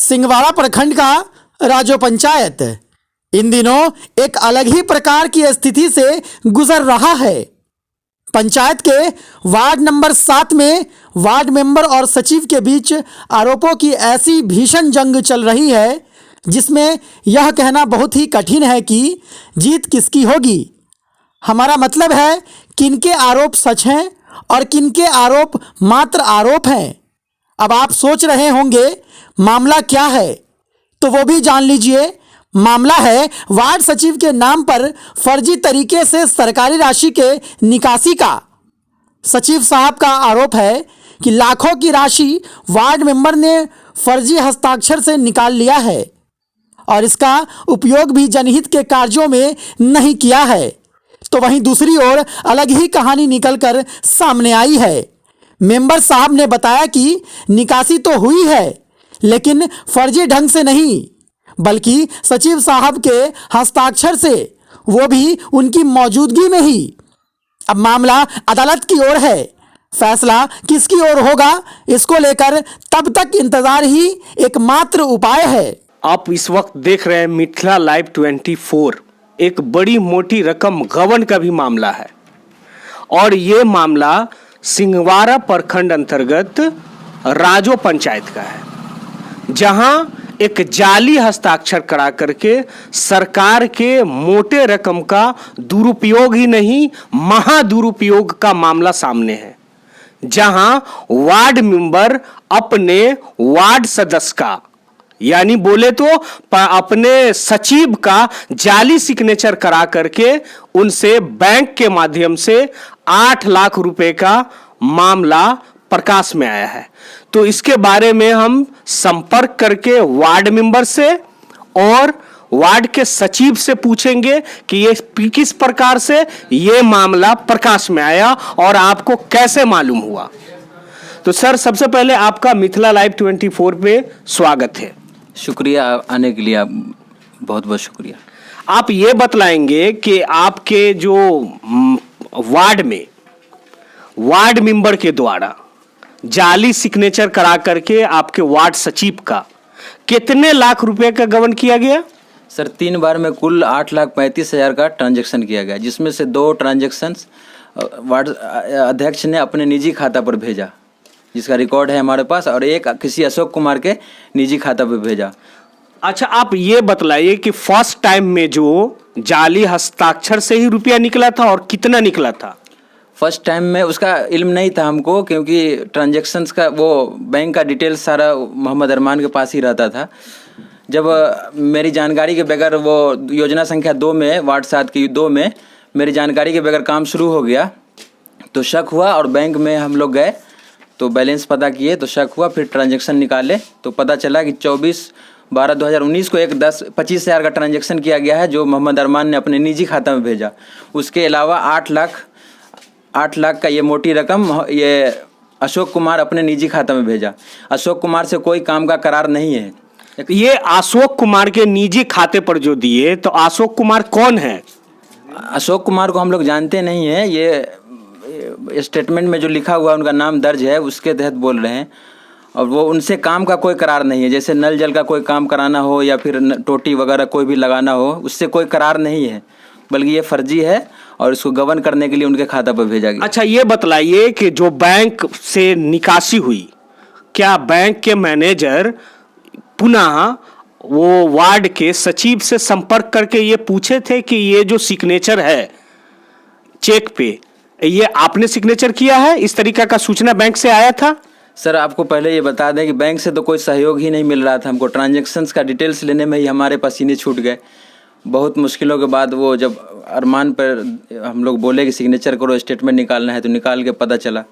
सिंगवाड़ा प्रखंड का राजो पंचायत इन दिनों एक अलग ही प्रकार की स्थिति से गुजर रहा है। पंचायत के वार्ड नंबर 7 में वार्ड मेंबर और सचिव के बीच आरोपों की ऐसी भीषण जंग चल रही है जिसमें यह कहना बहुत ही कठिन है कि जीत किसकी होगी। हमारा मतलब है किनके आरोप सच हैं और किनके आरोप मात्र आरोप हैं। अब आप सोच रहे होंगे मामला क्या है, तो वो भी जान लीजिए। मामला है वार्ड सचिव के नाम पर फर्जी तरीके से सरकारी राशि के निकासी का। सचिव साहब का आरोप है कि लाखों की राशि वार्ड मेंबर ने फर्जी हस्ताक्षर से निकाल लिया है और इसका उपयोग भी जनहित के कार्यों में नहीं किया है। तो वहीं दूसरी ओर अलग ही कहानी निकलकर सामने आई है। मेंबर साहब ने बताया कि निकासी तो हुई है लेकिन फर्जी ढंग से नहीं, बल्कि सचिव साहब के हस्ताक्षर से, वो भी उनकी मौजूदगी में ही। अब मामला अदालत की ओर है, फैसला किसकी ओर होगा इसको लेकर तब तक इंतजार ही एकमात्र उपाय है। आप इस वक्त देख रहे हैं मिथिला लाइव 24। एक बड़ी मोटी रकम गबन का भी मामला है और ये मामला सिंगवाड़ा प्रखंड अंतर्गत राजो पंचायत का है, जहां एक जाली हस्ताक्षर करा करके सरकार के मोटे रकम का दुरुपयोग ही नहीं महादुरुपयोग का मामला सामने है। जहां वार्ड मेंबर अपने वार्ड सदस्य का यानी बोले तो अपने सचिव का जाली सिग्नेचर करा करके उनसे बैंक के माध्यम से 8 लाख रुपए का मामला प्रकाश में आया है। तो इसके बारे में हम संपर्क करके वार्ड मेंबर से और वार्ड के सचिव से पूछेंगे कि ये किस प्रकार से ये मामला प्रकाश में आया और आपको कैसे मालूम हुआ। तो सर, सबसे पहले आपका मिथिला लाइव 24 पे स्वागत है। शुक्रिया आने के लिए, आप बहुत बहुत शुक्रिया। आप ये बतलाएंगे कि आपके जो वार्ड में वार्ड मेंबर के द्वारा जाली सिग्नेचर करा करके आपके वार्ड सचिव का कितने लाख रुपए का गबन किया गया? सर 3 बार में कुल 8,35,000 का ट्रांजैक्शन किया गया, जिसमें से 2 ट्रांजैक्शंस वार्ड अध्यक्ष ने अपने निजी खाता पर भेजा, जिसका रिकॉर्ड है हमारे पास, और एक किसी अशोक कुमार के निजी खाता पर भेजा। अच्छा, आप ये बतलाइए कि फर्स्ट टाइम में जो जाली हस्ताक्षर से ही रुपया निकला था और कितना निकला था? फर्स्ट टाइम में उसका इल्म नहीं था हमको, क्योंकि ट्रांजैक्शंस का वो बैंक का डिटेल्स सारा मोहम्मद अरमान के पास ही रहता था। जब मेरी जानकारी के बगैर वो योजना संख्या 2 में वार्ड 7 की 2 में मेरी जानकारी के बगैर काम शुरू हो गया, तो शक हुआ और बैंक में हम लोग गए तो बैलेंस पता किए तो शक हुआ। फिर ट्रांजैक्शन निकाले तो पता चला कि 24/12/2019 को एक 25,000 का ट्रांजैक्शन किया गया है, जो मोहम्मद अरमान ने अपने निजी खाता में भेजा। उसके अलावा 8 लाख का ये मोटी रकम ये अशोक कुमार अपने निजी खाता में भेजा। अशोक कुमार से कोई काम का करार नहीं है। ये अशोक कुमार के निजी खाते पर जो दिए, तो अशोक कुमार कौन है? अशोक कुमार को हम लोग जानते नहीं हैं। ये स्टेटमेंट में जो लिखा हुआ उनका नाम दर्ज है, उसके तहत बोल रहे हैं। और वो उनसे काम का कोई करार नहीं है, जैसे नल जल का कोई काम कराना हो या फिर टोटी वगैरह कोई भी लगाना हो, उससे कोई करार नहीं है, बल्कि ये फर्जी है और इसको गबन करने के लिए उनके खाता पर भेजा गया। अच्छा, ये बतलाइए कि जो बैंक से निकासी हुई, क्या बैंक के मैनेजर पुनः वो वार्ड के सचिव से संपर्क करके ये पूछे थे कि ये जो सिग्नेचर है चेक पे, ये आपने सिग्नेचर किया है? इस तरीका का सूचना बैंक से आया था? सर, आपको पहले ये बता दें कि बैंक से तो कोई सहयोग ही नहीं मिल रहा था हमको। ट्रांजैक्शंस का डिटेल्स लेने में ही हमारे पसीने छूट गए। बहुत मुश्किलों के बाद वो जब अरमान पर हम लोग बोले कि सिग्नेचर करो, स्टेटमेंट निकालना है, तो निकाल के पता चला।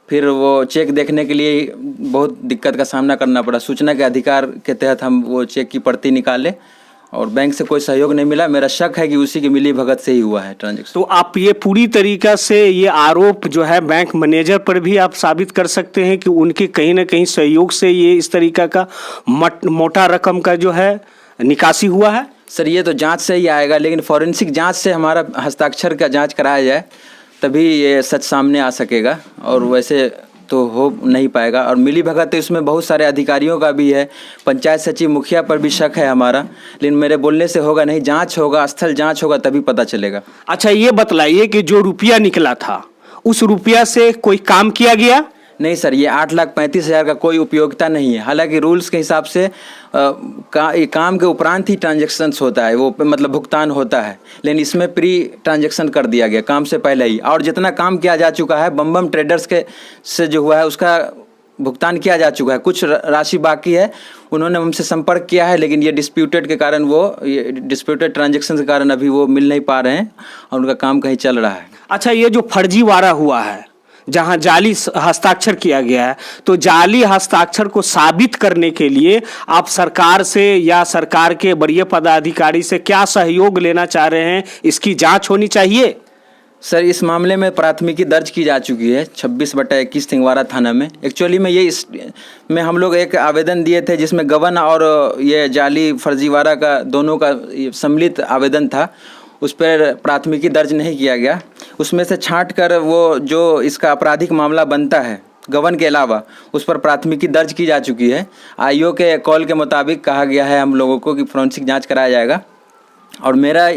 फिर वो चेक देखने के लिए बहुत दिक्कत का सामना करना पड़ा। सूचना के अधिकार के तहत हम वो चेक की प्रति निकाले और बैंक से कोई सहयोग नहीं मिला। मेरा शक है कि उसी की मिली भगत से ही हुआ है ट्रांजैक्शन। तो आप ये पूरी तरीका से ये आरोप जो है बैंक मैनेजर पर भी आप साबित कर सकते हैं कि उनके कहीं ना कहीं सहयोग से ये इस तरीका का मोटा रकम का जो है निकासी हुआ है? सर, ये तो जांच से ही आएगा, लेकिन फॉरेंसिक जांच से हमारा हस्ताक्षर का जांच कराया जाए तभी ये सच सामने आ सकेगा। और वैसे तो हो नहीं पाएगा। और मिली भगत तो इसमें बहुत सारे अधिकारियों का भी है, पंचायत सचिव मुखिया पर भी शक है हमारा, लेकिन मेरे बोलने से होगा नहीं, जांच होगा, स्थल जांच होगा तभी पता चलेगा। अच्छा, ये बतलाइए कि जो रुपया निकला था उस रुपया से कोई काम किया गया? नहीं सर, ये 8,35,000 का कोई उपयोगिता नहीं है। हालांकि रूल्स के हिसाब से काम के उपरांत ही ट्रांजैक्शंस होता है, वो मतलब भुगतान होता है, लेकिन इसमें प्री ट्रांजैक्शन कर दिया गया काम से पहले ही। और जितना काम किया जा चुका है बम ट्रेडर्स के से जो हुआ है उसका भुगतान किया जा चुका है, कुछ राशि बाकी है। उन्होंने हमसे संपर्क किया है, लेकिन ये डिस्प्यूटेड के कारण, ये डिस्प्यूटेड ट्रांजैक्शन के कारण अभी वो मिल नहीं पा रहे हैं और उनका काम कहीं चल रहा है। अच्छा, ये जो फर्जीवाड़ा हुआ है, जहां जाली हस्ताक्षर किया गया है, तो जाली हस्ताक्षर को साबित करने के लिए आप सरकार से या सरकार के वरीय पदाधिकारी से क्या सहयोग लेना चाह रहे हैं? इसकी जांच होनी चाहिए। सर, इस मामले में प्राथमिकी दर्ज की जा चुकी है 26/21 सिंहवाड़ा थाना में। एक्चुअली में में हम लोग एक आवेदन दिए थे जिसमें गबन और ये जाली फर्जीवाड़ा का दोनों का सम्मिलित आवेदन था। उस पर प्राथमिकी दर्ज नहीं किया गया। उसमें से छांट कर वो जो इसका आपराधिक मामला बनता है गबन के अलावा, उस पर प्राथमिकी दर्ज की जा चुकी है। आईओ के कॉल के मुताबिक कहा गया है हम लोगों को कि फोरेंसिक जांच कराया जाएगा। और मेरा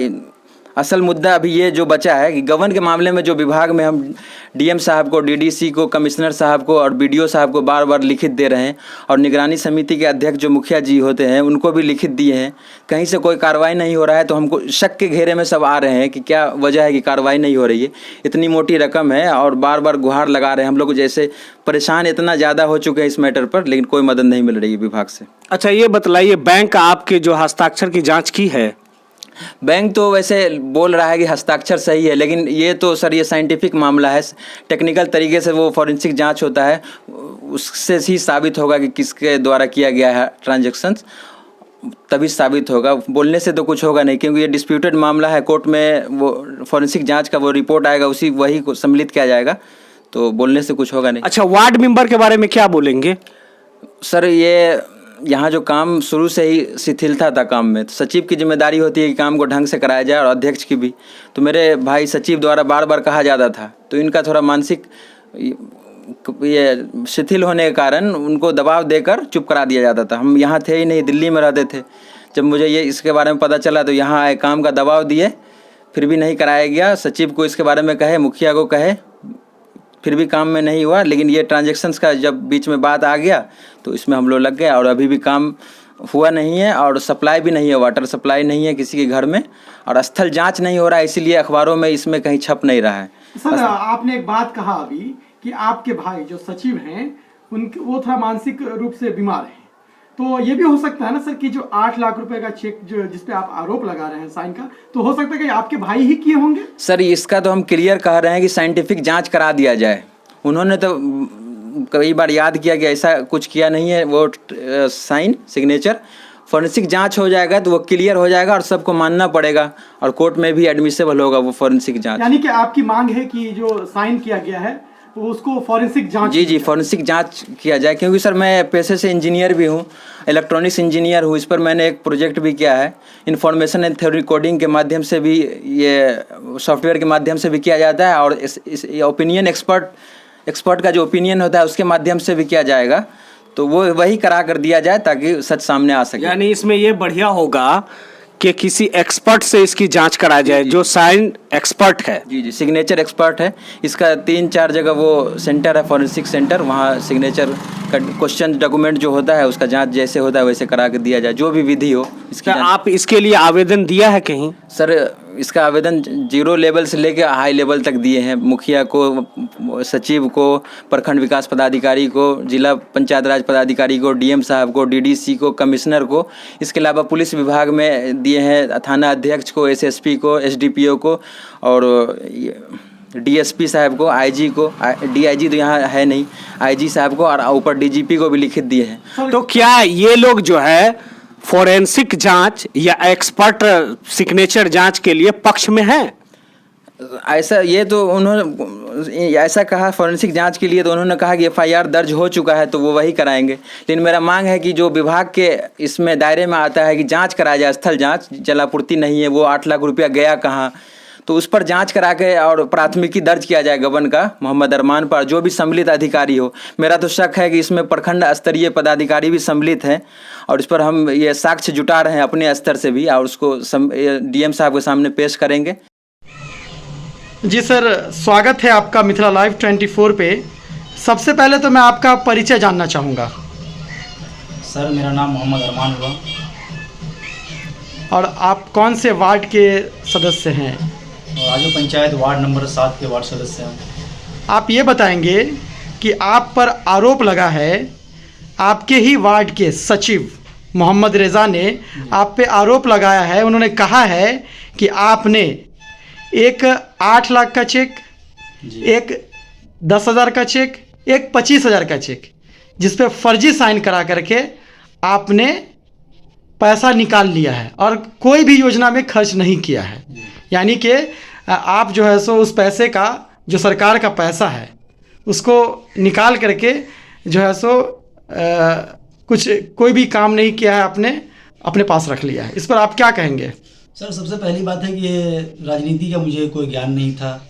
असल मुद्दा अभी ये जो बचा है कि गबन के मामले में जो विभाग में हम डीएम साहब को, डीडीसी को, कमिश्नर साहब को और बीडीओ साहब को बार बार लिखित दे रहे हैं, और निगरानी समिति के अध्यक्ष जो मुखिया जी होते हैं उनको भी लिखित दिए हैं, कहीं से कोई कार्रवाई नहीं हो रहा है। तो हमको शक के घेरे में सब आ रहे हैं कि क्या वजह है कि कार्रवाई नहीं हो रही है। इतनी मोटी रकम है और बार बार गुहार लगा रहे हैं हम लोग, जैसे परेशान इतना ज़्यादा हो चुके हैं इस मैटर पर, लेकिन कोई मदद नहीं मिल रही है विभाग से। अच्छा, ये बतलाइए, बैंक आपके जो हस्ताक्षर की जाँच की है? बैंक तो वैसे बोल रहा है कि हस्ताक्षर सही है, लेकिन ये तो सर ये साइंटिफिक मामला है, टेक्निकल तरीके से वो फॉरेंसिक जांच होता है, उससे ही साबित होगा कि किसके द्वारा किया गया है ट्रांजैक्शंस, तभी साबित होगा। बोलने से तो कुछ होगा नहीं, क्योंकि ये डिस्प्यूटेड मामला है। कोर्ट में वो फॉरेंसिक जांच का वो रिपोर्ट आएगा, वही को सम्मिलित किया जाएगा, तो बोलने से कुछ होगा नहीं। अच्छा, वार्ड मेंबर के बारे में क्या बोलेंगे? सर, ये यहाँ जो काम शुरू से ही शिथिलता था काम में, तो सचिव की जिम्मेदारी होती है कि काम को ढंग से कराया जाए, और अध्यक्ष की भी। तो मेरे भाई सचिव द्वारा बार बार कहा जाता था, तो इनका थोड़ा मानसिक ये शिथिल होने के कारण उनको दबाव देकर चुप करा दिया जाता था। हम यहाँ थे ही नहीं, दिल्ली में रहते थे। जब मुझे ये इसके बारे में पता चला तो यहाँ आए, काम का दबाव दिए, फिर भी नहीं कराया गया। सचिव को इसके बारे में कहे, मुखिया को कहे, फिर भी काम में नहीं हुआ। लेकिन ये ट्रांजैक्शंस का जब बीच में बात आ गया तो इसमें हम लोग लग गए, और अभी भी काम हुआ नहीं है, और सप्लाई भी नहीं है, वाटर सप्लाई नहीं है किसी के घर में, और स्थल जांच नहीं हो रहा है, इसीलिए अखबारों में इसमें कहीं छप नहीं रहा है। सर, आपने एक बात कहा अभी कि आपके भाई जो सचिव हैं उनके वो थोड़ा मानसिक रूप से बीमार हैं, तो ये भी हो सकता है ना सर कि जो 8 लाख रुपए का चेक जो जिसपे आप आरोप लगा रहे हैं साइन का, तो हो सकता है कि आपके भाई ही किए होंगे? सर, इसका तो हम क्लियर कह रहे हैं कि साइंटिफिक जांच करा दिया जाए। उन्होंने तो कई बार याद किया कि ऐसा कुछ किया नहीं है, वो साइन सिग्नेचर, फॉरेंसिक जांच हो जाएगा तो वो क्लियर हो जाएगा और सबको मानना पड़ेगा, और कोर्ट में भी एडमिसेबल होगा वो फॉरेंसिक जांच। यानी कि आपकी मांग है कि जो साइन किया गया है तो उसको फॉरेंसिक जांच? जी, फॉरेंसिक जांच किया जाए, क्योंकि सर मैं पेशे से इंजीनियर भी हूँ, इलेक्ट्रॉनिक्स इंजीनियर हूँ। इस पर मैंने एक प्रोजेक्ट भी किया है, इन्फॉर्मेशन एंड थ्योरी कोडिंग के माध्यम से भी, ये सॉफ्टवेयर के माध्यम से भी किया जाता है, और इस ओपिनियन एक्सपर्ट का जो ओपिनियन होता है उसके माध्यम से भी किया जाएगा। तो वो वही करा कर दिया जाए ताकि सच सामने आ सके। यानी इसमें ये बढ़िया होगा कि किसी एक्सपर्ट से इसकी जांच कराई जाए, जो साइन एक्सपर्ट है। जी, सिग्नेचर एक्सपर्ट है। इसका 3-4 जगह वो सेंटर है, फॉरेंसिक सेंटर, वहाँ सिग्नेचर का क्वेश्चन डॉक्यूमेंट जो होता है उसका जांच जैसे होता है वैसे करा के दिया जाए, जो भी विधि हो इसकी। आप इसके लिए आवेदन दिया है कहीं? सर, इसका आवेदन 0 लेवल से लेकर हाई लेवल तक दिए हैं, मुखिया को, सचिव को, प्रखंड विकास पदाधिकारी को, जिला पंचायत राज पदाधिकारी को, डीएम साहब को, डीडीसी को, कमिश्नर को। इसके अलावा पुलिस विभाग में दिए हैं, थाना अध्यक्ष को, एसएसपी को, एसडीपीओ को, और डीएसपी साहब को, आईजी को, डीआईजी तो यहाँ है नहीं, आईजी साहब को, और ऊपर डीजीपी को भी लिखित दिए हैं। तो क्या ये लोग जो है फोरेंसिक जांच या एक्सपर्ट सिग्नेचर जांच के लिए पक्ष में हैं? ऐसा ये तो उन्होंने ऐसा कहा फॉरेंसिक जांच के लिए, तो उन्होंने कहा कि एफआईआर दर्ज हो चुका है तो वो वही कराएंगे। लेकिन मेरा मांग है कि जो विभाग के इसमें दायरे में आता है कि जांच कराया जाए, स्थल जांच, जलापूर्ति नहीं है, वो 8 लाख रुपया गया कहाँ, तो उस पर जांच करा के और प्राथमिकी दर्ज किया जाए गबन का मोहम्मद अरमान पर, जो भी सम्मिलित अधिकारी हो। मेरा तो शक है कि इसमें प्रखंड स्तरीय पदाधिकारी भी सम्मिलित हैं और इस पर हम ये साक्ष्य जुटा रहे हैं अपने स्तर से भी, और उसको डीएम साहब के सामने पेश करेंगे। जी सर, स्वागत है आपका मिथिला लाइव 24 पे। सबसे पहले तो मैं आपका परिचय जानना चाहूँगा। सर मेरा नाम मोहम्मद अरमान हुआ। और आप कौन से वार्ड के सदस्य हैं? राजू पंचायत वार्ड नंबर 7 के वार्ड सदस्य हैं। आप ये बताएंगे कि आप पर आरोप लगा है, आपके ही वार्ड के सचिव मोहम्मद रेज़ा ने आप पे आरोप लगाया है। उन्होंने कहा है कि आपने एक 8 लाख का चेक, एक 10,000 का चेक, एक 25,000 का चेक, जिस पे फर्जी साइन करा करके आपने पैसा निकाल लिया है और कोई भी योजना में खर्च नहीं किया है। यानी कि आप जो है सो उस पैसे का, जो सरकार का पैसा है, उसको निकाल करके जो है सो कुछ कोई भी काम नहीं किया है, आपने अपने पास रख लिया है। इस पर आप क्या कहेंगे? सर सबसे पहली बात है कि ये राजनीति का मुझे कोई ज्ञान नहीं था।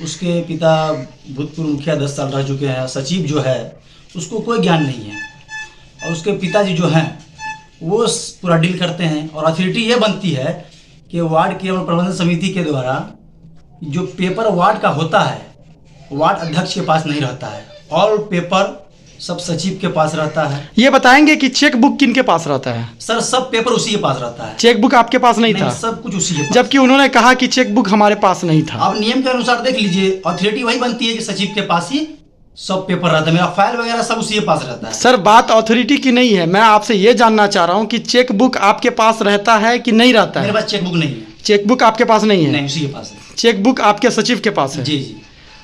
उसके पिता भूतपूर्व मुखिया 10 साल रह चुके हैं। सचिव जो है उसको कोई ज्ञान नहीं है, और उसके पिताजी जो हैं वो पूरा डील करते हैं। और अथॉरिटी ये बनती है कि वार्ड की प्रबंधन समिति के द्वारा जो पेपर वार्ड का होता है वार्ड अध्यक्ष के पास नहीं रहता है, और पेपर सब सचिव के पास रहता है। ये बताएंगे कि चेक बुक किन के पास रहता है? सर सब पेपर उसी के पास रहता है। चेक बुक आपके पास नहीं था? सब कुछ उसी के पास। जबकि उन्होंने कहा कि चेक बुक हमारे पास नहीं था। अब नियम के अनुसार देख लीजिए, अथॉरिटी वही बनती है कि सचिव के पास ही सब पेपर रहता है। मेरा फाइल वगैरह सब उसी के पास रहता है। सर बात अथॉरिटी की नहीं है, मैं आपसे ये जानना चाह रहा हूँ कि चेक बुक आपके पास रहता है कि नहीं रहता है? मेरे पास चेक बुक नहीं है। चेक बुक आपके पास नहीं है? नहीं, उसी के पास है। चेक बुक आपके सचिव के पास है? जी जी।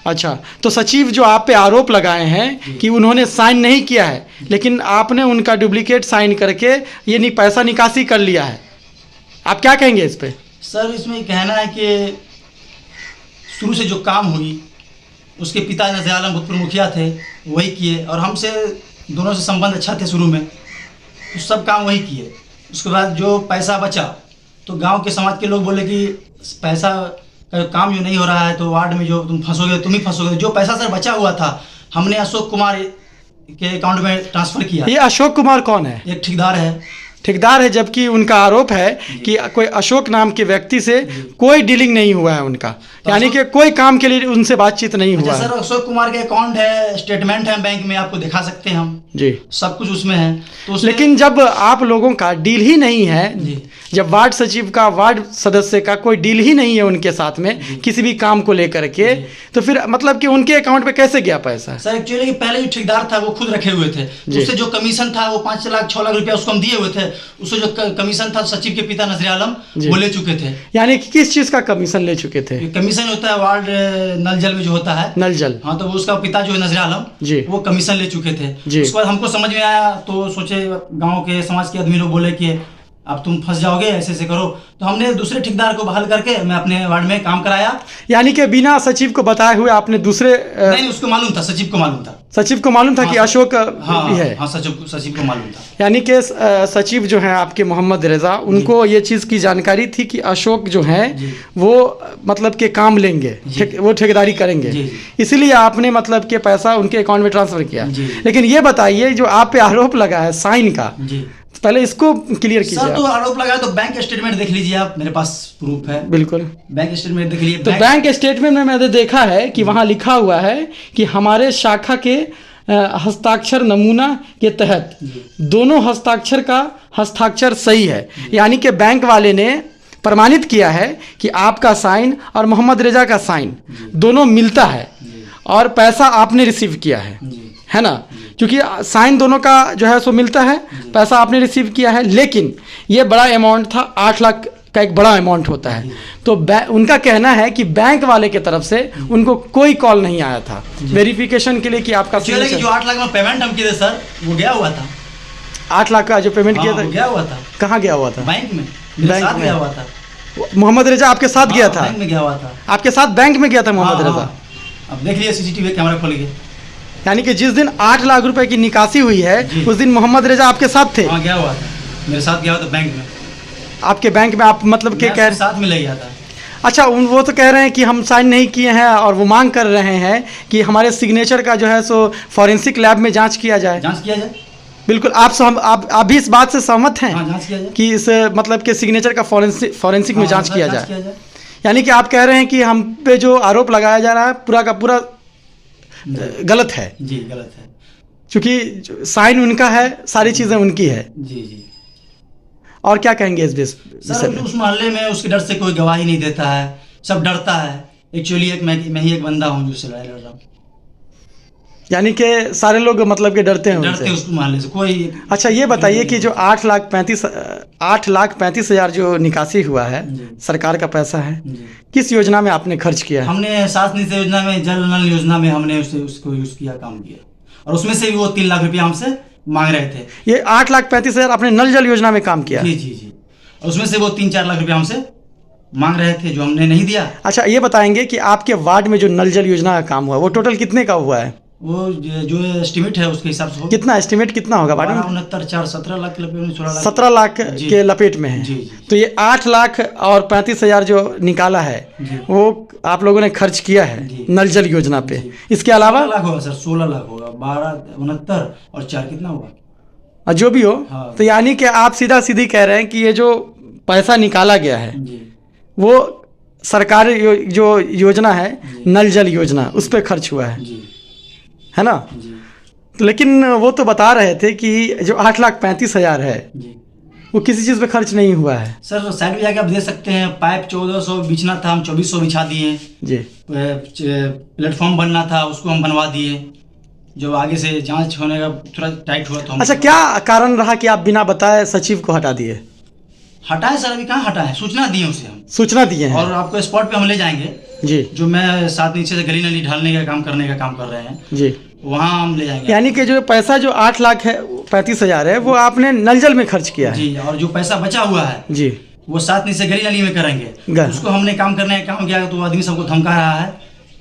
अच्छा, तो सचिव जो आप पे आरोप लगाए हैं कि उन्होंने साइन नहीं किया है, लेकिन आपने उनका डुप्लीकेट साइन करके ये पैसा निकासी कर लिया है, आप क्या कहेंगे इस पे? सर इसमें कहना है कि शुरू से जो काम हुई उसके पिता नज़ीर आलम भूतपूर्व मुखिया थे, वही किए, और हमसे दोनों से संबंध अच्छा थे शुरू में, तो सब काम वही किए। उसके बाद जो पैसा बचा तो गांव के समाज के लोग बोले कि पैसा का काम जो नहीं हो रहा है तो वार्ड में जो तुम फंसोगे, तुम ही फंसोगे। जो पैसा सर बचा हुआ था हमने अशोक कुमार के अकाउंट में ट्रांसफ़र किया। ये अशोक कुमार कौन है? एक ठेकेदार है। ठेकेदार है, जबकि उनका आरोप है कि कोई अशोक नाम के व्यक्ति से कोई डीलिंग नहीं हुआ है उनका, यानी कि कोई काम के लिए उनसे बातचीत नहीं हुआ है। सर अशोक कुमार के अकाउंट है, स्टेटमेंट है बैंक में, आपको दिखा सकते हैं हम जी, सब कुछ उसमें है। तो लेकिन जब आप लोगों का डील ही नहीं है, जब वार्ड सचिव का, वार्ड सदस्य का कोई डील ही नहीं है उनके साथ में किसी भी काम को लेकर के, तो फिर मतलब कि उनके अकाउंट पे कैसे गया पैसा? सर एक्चुअली पहले जो ठेकेदार था वो खुद रखे हुए थे, उससे जो कमीशन था वो 5 लाख 6 लाख रुपया उसको हम दिए हुए थे। उससे जो कमीशन था सचिव के पिता नज़ीर आलम वो ले चुके थे। यानी कि किस चीज का कमीशन ले चुके थे? कमीशन होता है वार्ड नल जल में जो होता है, नल जल। हाँ, तो उसका पिता जो है नज़ीर आलम जी, वो कमीशन ले चुके थे। उसके बाद हमको समझ में आया तो सोचे, गाँव के समाज के आदमी लोग बोले कि अब तुम फंस जाओगे, ऐसे ऐसे करो, तो हमने दूसरे ठेकेदार को बहाल करके मैं अपने वार्ड में काम कराया। यानी कि बिना सचिव को बताए हुए आपने दूसरे नहीं, उसको मालूम था, सचिव को मालूम था। सचिव को मालूम था कि अशोक भी है? हाँ, सचिव को मालूम था। यानी कि सचिव जो है आपके मोहम्मद रेज़ा, उनको ये चीज़ की जानकारी थी कि अशोक जो है वो मतलब के काम लेंगे, वो ठेकेदारी करेंगे, इसीलिए आपने मतलब के पैसा उनके अकाउंट में ट्रांसफर किया। लेकिन ये बताइए, जो आप पे आरोप लगा है साइन का, पहले इसको क्लियर कीजिए। सर तो आरोप लगाया तो बैंक स्टेटमेंट देख लीजिए आप, मेरे पास प्रूफ है। बिल्कुल, बैंक स्टेटमेंट देख लीजिए। तो बैंक स्टेटमेंट में मैंने देखा है कि वहाँ लिखा हुआ है कि हमारे शाखा के हस्ताक्षर नमूना के तहत दोनों हस्ताक्षर का हस्ताक्षर सही है, यानी कि बैंक वाले ने प्रमाणित किया है कि आपका साइन और मोहम्मद रेज़ा का साइन दोनों मिलता है और पैसा आपने रिसीव किया है ना, क्योंकि साइन दोनों का जो है सो मिलता है, पैसा आपने रिसीव किया है। लेकिन ये बड़ा अमाउंट था, 8 लाख का एक बड़ा अमाउंट होता है, तो उनका कहना है कि बैंक वाले की तरफ से उनको कोई कॉल नहीं आया था वेरिफिकेशन के लिए कि आपका जो 8 लाख में पेमेंट हम किए थे सर, वो गया हुआ था। 8 लाख का जो पेमेंट किया था गया हुआ था। कहाँ गया हुआ था? बैंक में, मेरे साथ गया हुआ था। मोहम्मद रेज़ा आपके साथ गया था? बैंक में गया हुआ था। आपके साथ बैंक में गया था मोहम्मद रेज़ा? अब देख लीजिए सीसीटीवी कैमरा खोल के। यानी कि जिस दिन 8 लाख रुपए की निकासी हुई है उस दिन मोहम्मद रेज़ा आपके साथ थे? हाँ, गया हुआ था, मेरे साथ गया हुआ था बैंक में। आपके बैंक में आप मतलब के साथ में ले गया था। अच्छा, वो तो कह रहे हैं कि हम साइन नहीं किए हैं और वो मांग कर रहे हैं कि हमारे सिग्नेचर का जो है सो फॉरेंसिक लैब में जांच किया जाए। जांच किया जाए। बिल्कुल, आप भी इस बात से सहमत हैं? हाँ, जांच किया जाए कि इस मतलब के सिग्नेचर का फॉरेंसिक में हाँ, जांच किया जांच जाए। यानी कि आप कह रहे हैं कि हम पे जो आरोप लगाया जा रहा है पूरा का पूरा गलत है। जी, गलत है। क्योंकि साइन उनका है, सारी चीज़ें उनकी है। जी जी। और क्या कहेंगे इस विषय सर, में? उस मोहल्ले में उसके डर से कोई गवाही नहीं देता है, सब डरता है। एक्चुअली मैं ही एक बंदा हूँ जो उससे लड़ रहा हूँ। यानी कि सारे लोग मतलब के डरते हैं डरते उनसे। उस मोहल्ले से कोई। अच्छा, ये बताइए कि जो 8,35,000 जो निकासी हुआ है, जी। सरकार का पैसा है, जी। किस योजना में आपने खर्च किया है? हमने सात निधि योजना में, जल नल योजना में हमने उसको यूज किया, काम किया। और उसमें से भी वो 3 लाख रुपया हमसे मांग रहे थे। ये 8,35,000 आपने नल जल योजना में काम किया? जी जी जी। और उसमें से वो 3-4 लाख रुपया हमसे मांग रहे थे, जो हमने नहीं दिया। अच्छा, ये बताएंगे कि आपके वार्ड में जो नल जल योजना का काम हुआ वो टोटल कितने का हुआ है? वो जो एस्टिमेट है उसके हिसाब से कितना एस्टिमेट कितना होगा वार्ड में? 17 लाख 16 लाख 17 लाख जी। के लपेट में है। जी, जी। तो ये 8 लाख और 35,000 जो निकाला है जी। वो आप लोगों ने खर्च किया है जी। नल जल योजना पे। जी। इसके अलावा 16 लाख होगा सर, 16 लाख होगा। 12 69 और 4 कितना हुआ? जो भी हो, हाँ। तो यानी कि आप सीधा सीधी कह रहे हैं कि ये जो पैसा निकाला गया है जी वो सरकारी जो योजना है नल जल योजना, उस पर खर्च हुआ है जी है ना? जी लेकिन वो तो बता रहे थे कि जो 8,35,000 है जी। वो किसी चीज़ पे खर्च नहीं हुआ है। सर, साइड में जाके आप देख सकते हैं, पाइप 1400 बिछना था, हम 2400 बिछा दिए। जी। प्लेटफॉर्म बनना था, उसको हम बनवा दिए। जो आगे से जांच होने का थोड़ा टाइट हुआ तो हम अच्छा, क्या कारण रहा कि आप बिना बताए सचिव को हटा दिए? हटाए सर, अभी कहाँ हटाए, सूचना दिए उसे हम। सूचना दिए हैं? और आपको स्पॉट पे हम ले जाएंगे। जी जो मैं साथ नीचे से गली नली ढालने का काम करने का काम कर रहे हैं, जी। वहाँ हम ले जाएंगे। यानी कि जो पैसा जो 8,35,000 है वो आपने नल जल में खर्च किया है? जी। और जो पैसा बचा हुआ है जी। वो साथ नीचे गली नली में करेंगे। उसको हमने काम करने का काम किया तो आदमी सबको धमका रहा है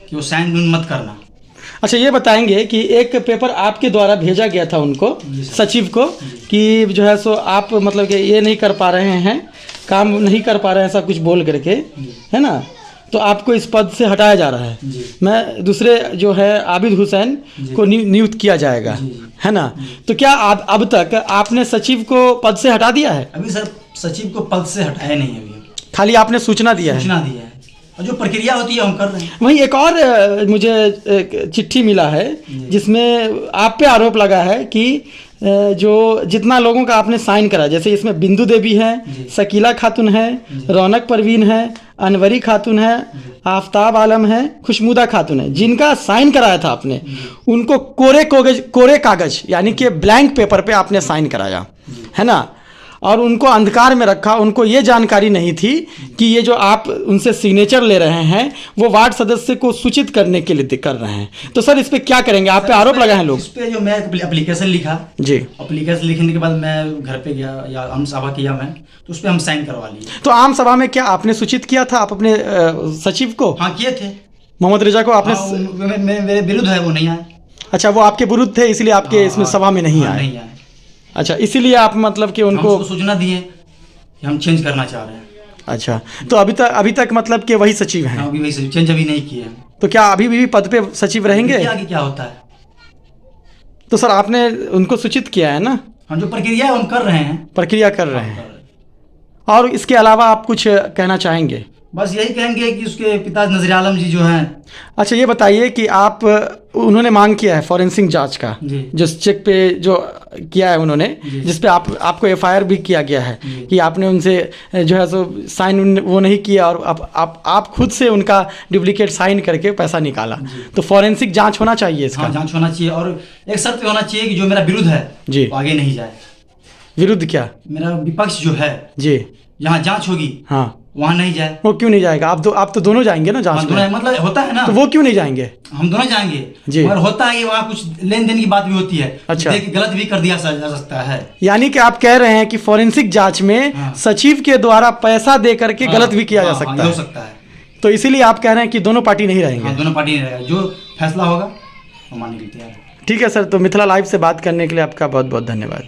कि वो साइन मत करना। अच्छा, ये बताएंगे कि एक पेपर आपके द्वारा भेजा गया था उनको, सचिव को, कि जो है सो आप मतलब कि ये नहीं कर पा रहे हैं, काम नहीं कर पा रहे हैं, ऐसा कुछ बोल करके, है ना? तो आपको इस पद से हटाया जा रहा है। मैं दूसरे जो है आबिद हुसैन को नियुक्त किया जाएगा, है ना? तो क्या अब तक आपने सचिव को पद से हटा दिया है? अभी सर सचिव को पद से हटाया नहीं है, अभी खाली आपने सूचना दिया है? सूचना दिया है, और जो प्रक्रिया होती है हम कर रहे हैं। वहीं एक और मुझे एक चिट्ठी मिला है जिसमें आप पे आरोप लगा है कि जो जितना लोगों का आपने साइन करा, जैसे इसमें बिंदु देवी है, शकीला खातून है, रौनक परवीन है, अनवरी खातून है, आफ्ताब आलम है, खुशमुदा खातून है, जिनका साइन कराया था आपने, उनको कोरे कागज यानी कि ब्लैंक पेपर पे आपने साइन कराया, है ना? और उनको अंधकार में रखा। उनको ये जानकारी नहीं थी कि ये जो आप उनसे सिग्नेचर ले रहे हैं वो वार्ड सदस्य को सूचित करने के लिए कर रहे हैं। तो सर इस पे क्या करेंगे? आप पे आरोप लगाए हैं लोग। इस पे जो मैं एप्लीकेशन लिखा जी, एप्लीकेशन लिखने के बाद मैं घर पे गया या आम सभा किया मैं, तो उस पर हम साइन करवा लिए। तो आम सभा में क्या आपने सूचित किया था आप अपने सचिव को? हाँ, किए थे। मोहम्मद रेजा को आपने? हाँ, मेरे विरुद्ध है, वो नहीं आए। अच्छा, वो आपके विरुद्ध थे इसलिए आपके इसमें सभा में नहीं आए? नहीं आए। अच्छा, इसीलिए आप मतलब कि उनको सूचना दिए कि हम चेंज करना चाह रहे हैं। अच्छा, तो अभी तक मतलब कि वही सचिव हैं? हाँ, अभी वही सचिव, चेंज अभी नहीं किए। तो क्या अभी भी पद पे सचिव रहेंगे? आगे क्या होता है? तो सर आपने उनको सूचित किया है ना? हम जो प्रक्रिया है हम कर रहे हैं। प्रक्रिया कर रहे हैं। और इसके अलावा आप कुछ कहना चाहेंगे? बस यही कहेंगे कि उसके पिता नजर आलम जी जो हैं। अच्छा, ये बताइए कि आप उन्होंने मांग किया है फॉरेंसिक जांच का, जो चेक पे जो किया है उन्होंने, जिस पे आपको एफआईआर भी किया गया है कि आपने उनसे जो है सो साइन वो नहीं किया और आप खुद से उनका डुप्लीकेट साइन करके पैसा निकाला। तो फॉरेंसिक जांच होना चाहिए इसका। हाँ, जांच होना चाहिए और एक शर्त पे होना चाहिए कि जो मेरा विरुद्ध है जी, वो आगे नहीं जाए। विरुद्ध क्या? मेरा विपक्ष जो है जी, यहाँ जांच होगी, हाँ, वहाँ नहीं जाए। वो क्यों नहीं जाएगा? आप तो दोनों जाएंगे ना जांच में? मतलब होता है ना, तो वो क्यों नहीं जाएंगे? हम दोनों जाएंगे जी, मगर होता है कि वहाँ कुछ लेन देन की बात भी होती है। अच्छा, गलत भी कर दिया जा सकता है। यानी कि आप कह रहे हैं कि फॉरेंसिक जांच में सचिव के द्वारा पैसा दे करके गलत भी किया जा सकता है। हो सकता है। तो इसीलिए आप कह रहे हैं कि दोनों पार्टी नहीं रहेंगे? दोनों पार्टी नहीं रहेगा, जो फैसला होगा वो मानने के लिए तैयार है। ठीक है सर, तो मिथिला लाइव से बात करने के लिए आपका बहुत बहुत धन्यवाद।